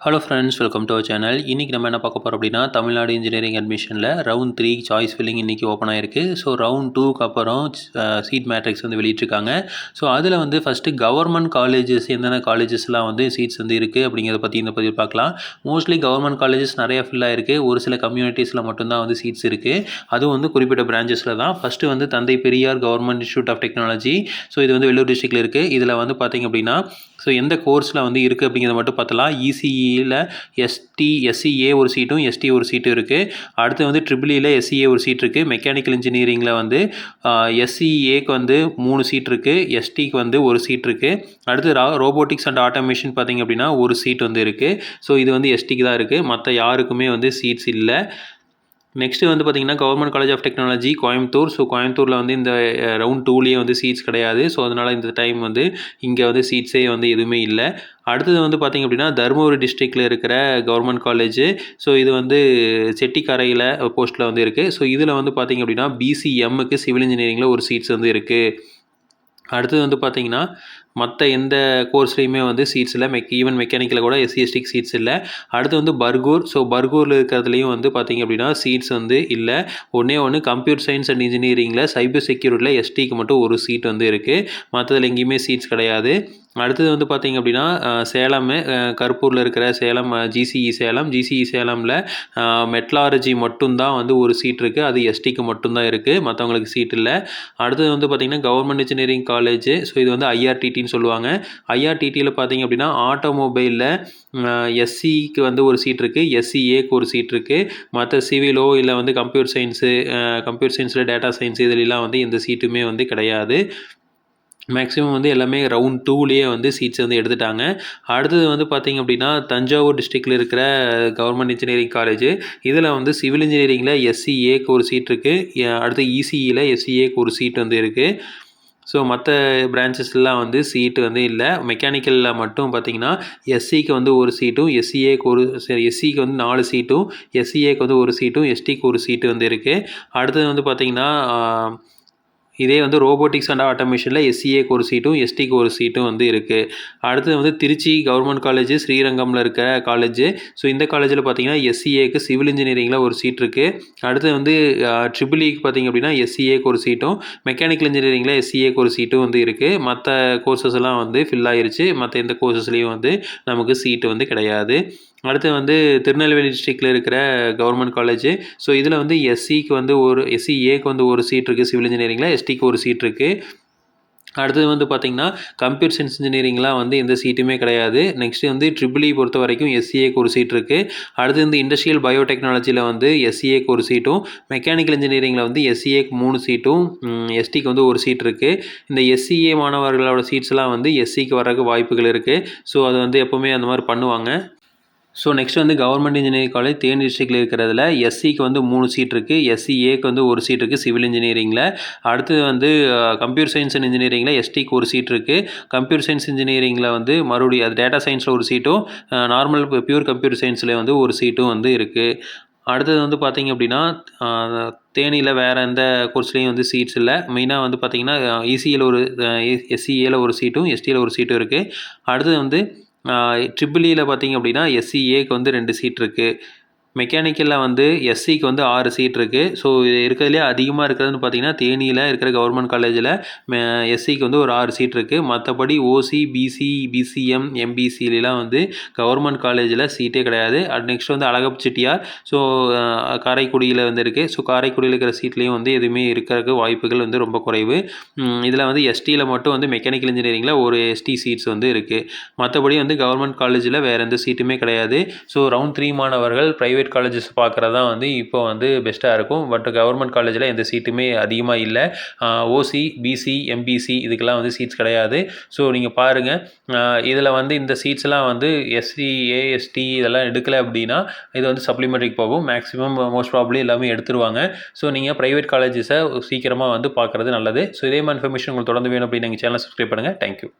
Hello friends, welcome to our channel. இன்றைக்கி நம்ம என்ன பார்க்க போகிறோம் அப்படின்னா, தமிழ்நாடு இன்ஜினியரிங் அட்மிஷனில் ரவுண்ட் 3 சாய்ஸ் ஃபில்லிங் இன்றைக்கி ஓப்பன் ஆகிருக்கு. ஸோ ரவுண்ட் 2க்கு அப்புறம் சீட் மேட்ரிக்ஸ் வந்து வெளியிட்டிருக்காங்க. ஸோ அதில் வந்து ஃபஸ்ட்டு கவர்மெண்ட் காலேஜஸ் என்னென்ன காலேஜஸ்லாம் வந்து சீட்ஸ் வந்து இருக்குது அப்படிங்கிறத பற்றி இந்த பதிவு பார்க்கலாம். மோஸ்ட்லி கவர்மெண்ட் காலேஜஸ் நிறையா ஃபில் ஆகிருக்கு. ஒரு சில கம்யூனிட்டிஸில் மட்டும்தான் வந்து சீட்ஸ் இருக்குது. அதுவும் வந்து குறிப்பிட்ட பிரான்ச்சஸில் தான். ஃபஸ்ட்டு வந்து Thanthai Periyar Government Institute of Technology. So இது வந்து வெள்ளூர் டிஸ்ட்ரிக்டில் இருக்குது. இதில் வந்து பார்த்திங்க அப்படின்னா, ஸோ எந்த கோர்ஸில் வந்து இருக்குது அப்படிங்கிறத மட்டும் பார்த்தலாம். இசிஇயில் எஸ்சிஏ ஒரு சீட்டும் எஸ்டி ஒரு சீட்டும் இருக்குது. அடுத்து வந்து ட்ரிபிள்இயில் எஸ்சிஏ ஒரு சீட் இருக்குது. மெக்கானிக்கல் இன்ஜினியரிங்கில் வந்து எஸ்சிஏக்கு வந்து 3 சீட் இருக்குது. எஸ்டிக்கு வந்து ஒரு சீட் இருக்குது. அடுத்து ரோபோட்டிக்ஸ் அண்ட் ஆட்டோமேஷன் பார்த்திங்க அப்படின்னா ஒரு சீட் வந்து இருக்குது. ஸோ இது வந்து எஸ்டிக்கு தான் இருக்குது. மற்ற யாருக்குமே வந்து சீட்ஸ் இல்லை. நெக்ஸ்ட்டு வந்து பார்த்திங்கன்னா, Government College of Technology Coimbatore. So கோயம்புத்தூரில் வந்து இந்த ரவுண்ட் 2லேயே வந்து சீட்ஸ் கிடையாது. ஸோ அதனால் இந்த டைம் வந்து இங்கே வந்து சீட்ஸே வந்து எதுவுமே இல்லை. அடுத்தது வந்து பார்த்திங்க அப்படின்னா, தருமபுரி டிஸ்ட்ரிக்டில் இருக்கிற கவர்மெண்ட் காலேஜு. ஸோ இது வந்து செட்டிக்கரையில் போஸ்ட்டில் வந்து இருக்குது. ஸோ இதில் வந்து பார்த்திங்க அப்படின்னா, பிசிஎம்முக்கு சிவில் இன்ஜினியரிங்கில் ஒரு சீட்ஸ் வந்து இருக்குது. அடுத்தது வந்து பார்த்திங்கன்னா, மற்ற எந்த கோர்ஸ்லேயுமே வந்து சீட்ஸ் இல்லை. ஈவன் மெக்கானிக்கில் கூட எஸ்சி எஸ்டிக்கு சீட்ஸ் இல்லை. அடுத்து வந்து பர்கூர். ஸோ பர்கூரில் இருக்கிறதுலையும் வந்து பார்த்திங்க அப்படின்னா சீட்ஸ் வந்து இல்லை. ஒன்று கம்ப்யூட்டர் சயின்ஸ் அண்ட் இன்ஜினியரிங்கில் சைபர் செக்யூரிட்டியில் எஸ்டிக்கு மட்டும் ஒரு சீட் வந்து இருக்குது. மற்றதில் எங்கேயுமே சீட்ஸ் கிடையாது. அடுத்தது வந்து பார்த்திங்க அப்படின்னா, சேலம் கருப்பூரில் இருக்கிற சேலம் ஜிசிஇ சேலமில் மெட்லாலஜி மட்டும்தான் வந்து ஒரு சீட் இருக்குது. அது எஸ்டிக்கு மட்டும்தான் இருக்குது. மற்றவங்களுக்கு சீட் இல்லை. அடுத்தது வந்து பார்த்திங்கன்னா, கவர்மெண்ட் இன்ஜினியரிங் காலேஜ். ஸோ இது வந்து ஐஆர்டிடின்னு சொல்லுவாங்க. ஐஆர்டிடியில் பார்த்திங்க அப்படின்னா, ஆட்டோமொபைலில் எஸ்சிக்கு வந்து ஒரு சீட் இருக்குது. எஸ்சிஏக்கு ஒரு சீட் இருக்குது. மற்ற சிவிலோ இல்லை வந்து கம்ப்யூட்டர் சயின்ஸில் டேட்டா சயின்ஸ் இதிலெலாம் வந்து எந்த சீட்டுமே வந்து கிடையாது. மேக்ஸிமம் வந்து எல்லாமே ரவுண்ட் 2லேயே வந்து சீட்ஸ் வந்து எடுத்துட்டாங்க. அடுத்தது வந்து பார்த்திங்க அப்படின்னா, தஞ்சாவூர் டிஸ்ட்ரிக்டில் இருக்கிற கவர்மெண்ட் இன்ஜினியரிங் காலேஜ். இதில் வந்து சிவில் இன்ஜினியரிங்கில் எஸ்சிஏக்கு ஒரு சீட் இருக்குது. அடுத்து இசிஇயில் எஸ்சிஏக்கு ஒரு சீட் வந்து இருக்குது. ஸோ மற்ற பிரான்ச்சஸ்லாம் வந்து சீட்டு வந்து இல்லை. மெக்கானிக்கலில் மட்டும் பார்த்திங்கன்னா, எஸ்சிக்கு வந்து ஒரு சீட்டும் எஸ்சிக்கு வந்து 4 சீட்டும் எஸ்சிஏக்கு வந்து ஒரு சீட்டும் எஸ்டிக்கு ஒரு சீட்டு வந்து இருக்குது. அடுத்தது வந்து பார்த்திங்கன்னா, இதே வந்து ரோபோட்டிக்ஸ் அண்ட் ஆட்டோமேஷனில் எஸ்சிஏக்கு ஒரு சீட்டும் எஸ்டிக்கு ஒரு சீட்டும் வந்து இருக்குது. அடுத்தது வந்து திருச்சி கவர்மெண்ட் காலேஜ் ஸ்ரீரங்கமில் இருக்கிற காலேஜ். ஸோ இந்த காலேஜில் பார்த்திங்கன்னா, எஸ்சிஏக்கு சிவில் இன்ஜினியரிங்கில் ஒரு சீட் இருக்குது. அடுத்தது வந்து ட்ரிபிள்இக்கு பார்த்திங்க அப்படின்னா, எஸ்சிஏக்கு ஒரு சீட்டும் மெக்கானிக்கல் இன்ஜினியரிங்கில் எஸ்சிஏக்கு ஒரு சீட்டும் வந்து இருக்குது. மற்ற கோர்சஸ் எல்லாம் வந்து ஃபில் ஆகிருச்சு. மற்ற எந்த கோர்சஸ்லேயும் வந்து நமக்கு சீட்டு வந்து கிடையாது. அடுத்து வந்து திருநெல்வேலி டிஸ்ட்ரிக்டில் இருக்கிற கவர்மெண்ட் காலேஜ். ஸோ இதில் வந்து எஸ்சிஏக்கு வந்து ஒரு சீட் இருக்குது சிவில் இன்ஜினியரிங்கில். எஸ்டிக்கு ஒரு சீட் இருக்குது. அடுத்தது வந்து பார்த்திங்கன்னா, கம்ப்யூட்டர் சயின்ஸ் இன்ஜினியரிங்லாம் வந்து எந்த சீட்டுமே கிடையாது. நெக்ஸ்ட்டு வந்து ட்ரிபிள்இ பொறுத்த வரைக்கும் எஸ்சிஏக்கு ஒரு சீட் இருக்குது. அடுத்து வந்து இண்டஸ்ட்ரியல் பயோடெக்னாலஜியில் வந்து எஸ்சிஏக்கு ஒரு சீட்டும் மெக்கானிக்கல் இன்ஜினியரிங்கில் வந்து எஸ்சிஏக்கு 3 சீட்டும் எஸ்டிக்கு வந்து ஒரு சீட் இருக்குது. இந்த எஸ்சிஏ மாணவர்களோட சீட்ஸ்லாம் வந்து எஸ்சிக்கு வர்றதுக்கு வாய்ப்புகள் இருக்குது. ஸோ அது வந்து எப்போவுமே அந்த மாதிரி பண்ணுவாங்க. ஸோ நெக்ஸ்ட் வந்து கவர்மெண்ட் இன்ஜினியரிங் காலேஜ் தேனி டிஸ்ட்ரிக்டில் இருக்கிறதுல எஸ்சிக்கு வந்து 3 சீட் இருக்குது. எஸ்சிஏக்கு வந்து ஒரு சீட் இருக்குது சிவில் இன்ஜினியரிங்கில். அடுத்தது வந்து கம்ப்யூட்டர் சயின்ஸ் அண்ட் இன்ஜினியரிங்கில் எஸ்டிக்கு ஒரு சீட் இருக்குது. கம்ப்யூட்டர் சயின்ஸ் இன்ஜினியரிங்கில் வந்து மறுபடியும் அது டேட்டா சயின்ஸில் ஒரு சீட்டும் நார்மல் பியூர் கம்ப்யூட்டர் சயின்ஸில் வந்து ஒரு சீட்டும் வந்து இருக்குது. அடுத்தது வந்து பார்த்திங்க அப்படின்னா, தேனியில் வேறு எந்த கோர்ஸ்லேயும் வந்து சீட்ஸ் இல்லை. மெயினாக வந்து பார்த்திங்கன்னா, இசியில் எஸ்சிஏல ஒரு சீட்டும் எஸ்டியில் ஒரு சீட்டும் இருக்குது. அடுத்தது வந்து ட்ரிபிள்இயில் பார்த்திங்க அப்படின்னா, எஸ்சிஏக்கு வந்து 2 சீட் இருக்குது. மெக்கானிக்கலில் வந்து எஸ்சிக்கு வந்து 6 சீட் இருக்குது. ஸோ இது இருக்கிறதுலே அதிகமாக இருக்கிறதுன்னு பார்த்திங்கன்னா, தேனியில் இருக்கிற கவர்மெண்ட் காலேஜில் எஸ்சிக்கு வந்து ஒரு 6 சீட் இருக்குது. மற்றபடி ஓசி, பிசி, பிசிஎம், எம்பிசிலாம் வந்து கவர்மெண்ட் காலேஜில் சீட்டே கிடையாது. நெக்ஸ்ட் வந்து அழகப்ப செட்டியார். ஸோ காரைக்குடியில் வந்து இருக்குது. ஸோ காரைக்குடியில் இருக்கிற சீட்லேயும் வந்து எதுவுமே இருக்கிறதுக்கு வாய்ப்புகள் வந்து ரொம்ப குறைவு. இதில் வந்து எஸ்டியில் மட்டும் வந்து மெக்கானிக்கல் இன்ஜினியரிங்கில் ஒரு எஸ்டி சீட்ஸ் வந்து இருக்குது. மற்றபடி வந்து கவர்மெண்ட் காலேஜில் வேறு எந்த சீட்டுமே கிடையாது. ஸோ ரவுண்ட் 3 மாணவர்கள் ப்ரைவேட் காலேஜஸ் பார்க்குறது தான் வந்து இப்போ வந்து பெஸ்ட்டாக இருக்கும். பட் கவர்மெண்ட் காலேஜில் எந்த சீட்டுமே அதிகமாக இல்லை. ஓசி, பிசி, எம்பிசி இதுக்கெல்லாம் வந்து சீட்ஸ் கிடையாது. ஸோ நீங்கள் பாருங்கள், இதில் வந்து இந்த சீட்ஸ்லாம் வந்து எஸ்சி, ஏஎஸ்டி இதெல்லாம் எடுக்கலை அப்படின்னா இது வந்து சப்ளிமெண்ட்ரிக்கு போகும். மேக்ஸிமம் மோஸ்ட் ப்ராபப்ளி எல்லாமே எடுத்துருவாங்க. ஸோ நீங்கள் ப்ரைவேட் காலேஜஸை சீக்கிரமாக வந்து பார்க்குறது நல்லது. ஸோ இதே மாதிரி இன்ஃபர்மேஷன் உங்களுக்கு தொடர்ந்து வேணும் அப்படின்னு எங்கள் சேனலை சப்ஸ்கிரைப் பண்ணுங்கள். தேங்க்யூ.